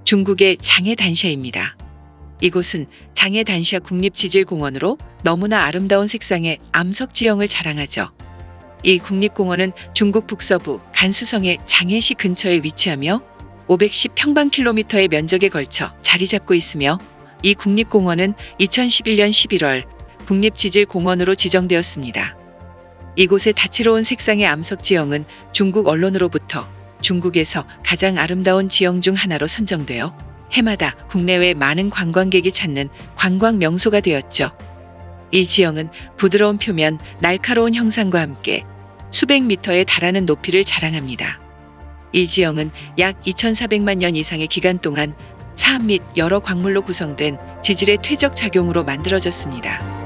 중국의 장해 단시아입니다. 이곳은 장해 단시아 국립지질공원으로 너무나 아름다운 색상의 암석 지형을 자랑하죠. 이 국립공원은 중국 북서부 간수성의 장해시 근처에 위치하며 510평방킬로미터의 면적에 걸쳐 자리 잡고 있으며, 이 국립공원은 2011년 11월 국립지질공원으로 지정되었습니다. 이곳의 다채로운 색상의 암석 지형은 중국 언론으로부터 중국에서 가장 아름다운 지형 중 하나로 선정되어 해마다 국내외 많은 관광객이 찾는 관광 명소가 되었죠. 이 지형은 부드러운 표면, 날카로운 형상과 함께 수백 미터에 달하는 높이를 자랑합니다. 이 지형은 약 2400만 년 이상의 기간 동안 사암 및 여러 광물로 구성된 지질의 퇴적 작용으로 만들어졌습니다.